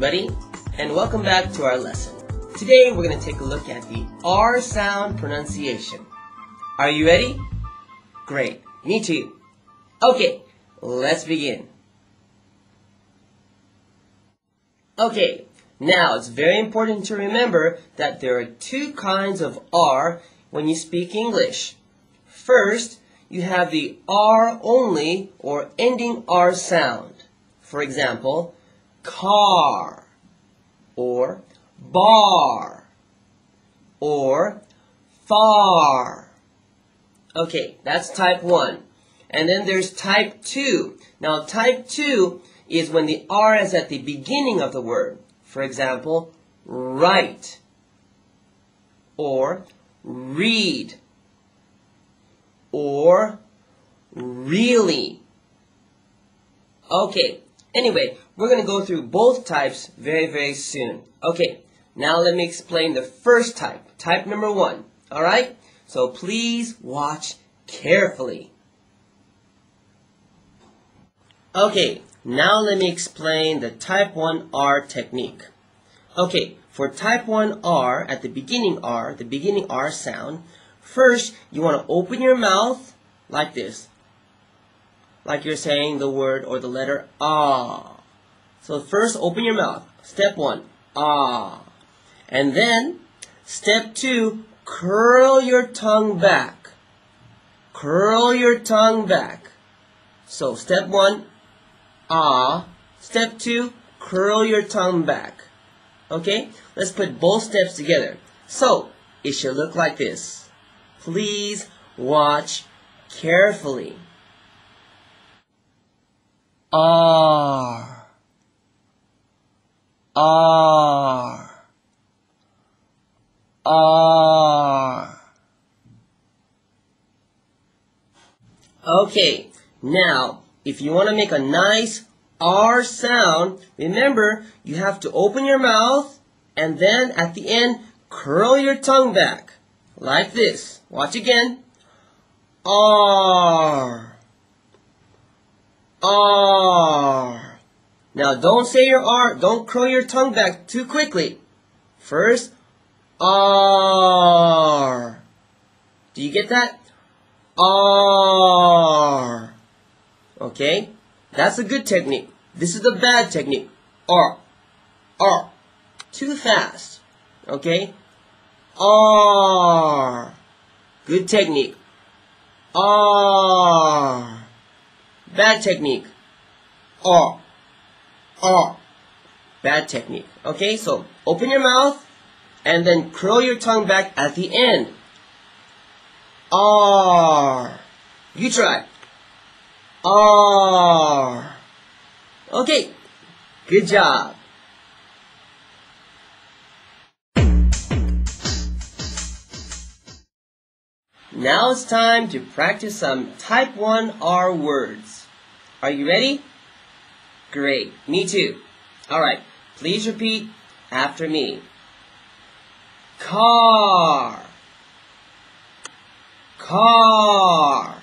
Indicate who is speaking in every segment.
Speaker 1: everybody, and welcome back to our lesson. Today we're going to take a look at the R sound pronunciation. Are you ready? Great, me too. Okay, let's begin. Okay, now it's very important to remember that there are two kinds of R when you speak English. First, you have the R only or ending R sound. For example, car, or bar, or far. Okay, that's type 1. And then there's type 2. Now type 2 is when the R is at the beginning of the word. For example, right, or read, or really. Okay, anyway, we're going to go through both types very soon. Okay, now let me explain the first type, type number 1. Alright, so please watch carefully. Okay, now let me explain the type 1 R technique. Okay, for type 1 R, at the beginning R sound, first you want to open your mouth like this. Like you're saying the word or the letter ah. So first open your mouth. Step 1, ah. And then step 2, curl your tongue back. Curl your tongue back. So step 1, ah. Step 2, curl your tongue back. Okay? Let's put both steps together. So it should look like this. Please watch carefully. R, R, R. Okay, now if you want to make a nice R sound, remember you have to open your mouth and then at the end curl your tongue back like this. Watch again. R, R. Now don't say your R, don't curl your tongue back too quickly. First, R. Do you get that? R. Okay? That's a good technique. This is the bad technique. R. R. Too fast. Okay? R. Good technique. R. Bad technique. R. R. Bad technique. Okay, so open your mouth and then curl your tongue back at the end. R. You try. R. Okay, good job. Now it's time to practice some type 1 R words. Are you ready? Great, me too. Alright, please repeat after me. Car, car.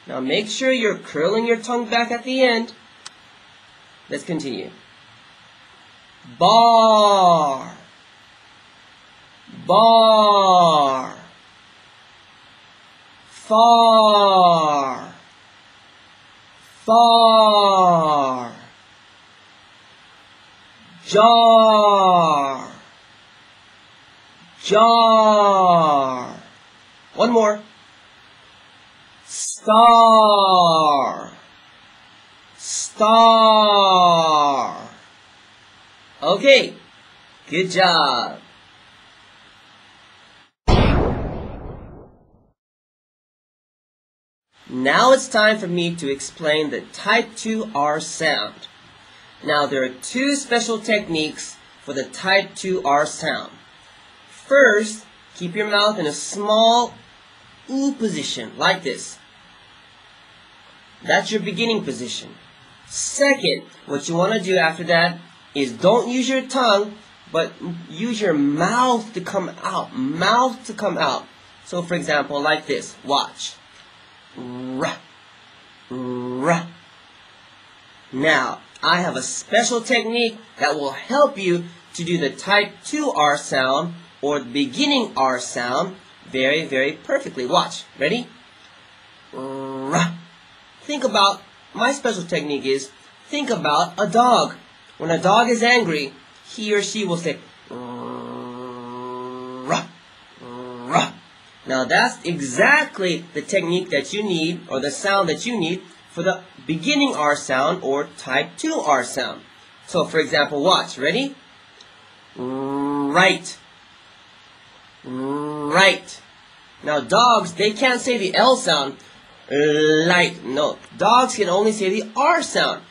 Speaker 1: Now make sure you're curling your tongue back at the end. Let's continue. Bar, bar. Far, far. Jar, jar. One more. Star, star. Okay, good job. Now it's time for me to explain the type 2 R sound. Now there are two special techniques for the type 2 R sound. First, keep your mouth in a small oo position, like this. That's your beginning position. Second, what you want to do after that is don't use your tongue, but use your mouth to come out. Mouth to come out. So for example, like this. Watch. R, R. Now, I have a special technique that will help you to do the type 2 R sound or the beginning R sound very, very perfectly. Watch. Ready? Think about, my special technique is, think about a dog. When a dog is angry, he or she will say, Now that's exactly the technique that you need, or the sound that you need, for the beginning R sound or type 2 R sound. So for example, watch. Ready? Right. Right. Now dogs, they can't say the L sound. Light. No. Dogs can only say the R sound.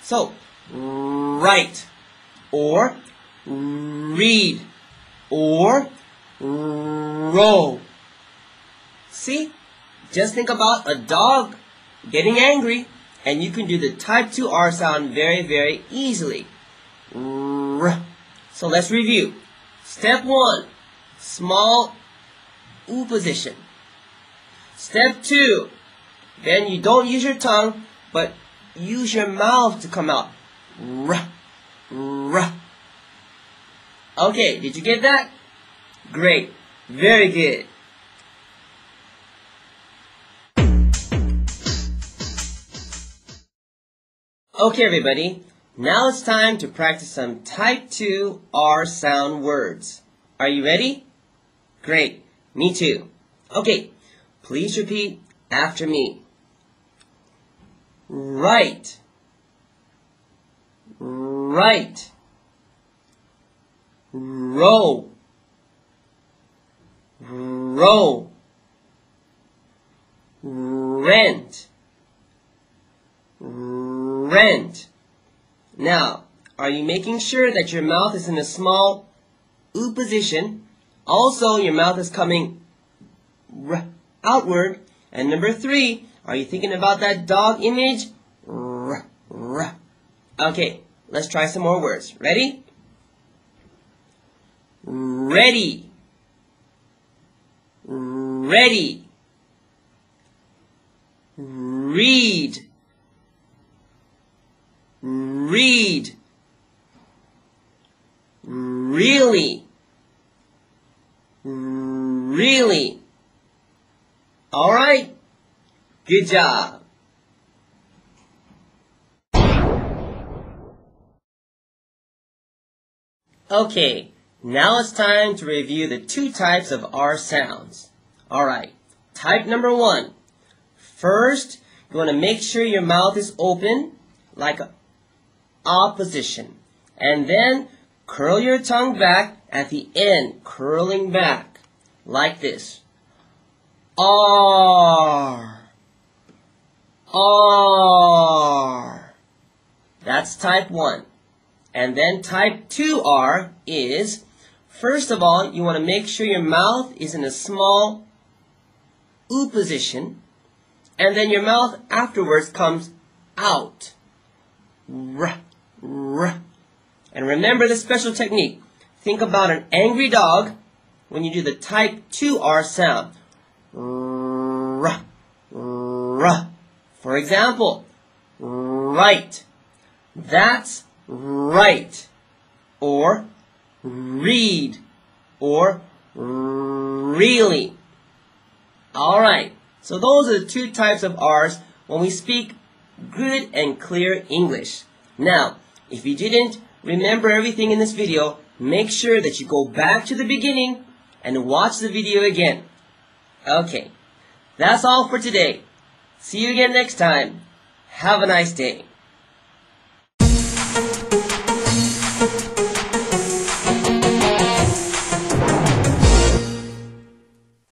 Speaker 1: So, right. Or read. Or row. See? Just think about a dog getting angry, and you can do the type 2 R sound very, very easily. So let's review. Step 1, small U position. Step 2, then you don't use your tongue, but use your mouth to come out. Okay, did you get that? Great. Very good. Okay, everybody. Now it's time to practice some type 2 R sound words. Are you ready? Great. Me too. Okay. Please repeat after me. Right. Right. Row. Row. Rent. Rent. Now, are you making sure that your mouth is in a small U position? Also, your mouth is coming outward. And number 3, are you thinking about that dog image? Okay, let's try some more words. Ready? Ready. Ready. Read. Read. Really. Really. All right. Good job. Okay, now it's time to review the 2 types of R sounds. All right. Type number 1. First, you want to make sure your mouth is open like a position. And then curl your tongue back at the end, curling back like this. R. R. That's type 1. And then type 2R is, first of all, you want to make sure your mouth is in a small U position. And then your mouth afterwards comes out. R. And remember the special technique. Think about an angry dog when you do the type 2R sound. For example, right. That's right. Or read. Or really. Alright, so those are the 2 types of R's when we speak good and clear English. Now, if you didn't remember everything in this video, make sure that you go back to the beginning and watch the video again. Okay, that's all for today. See you again next time. Have a nice day.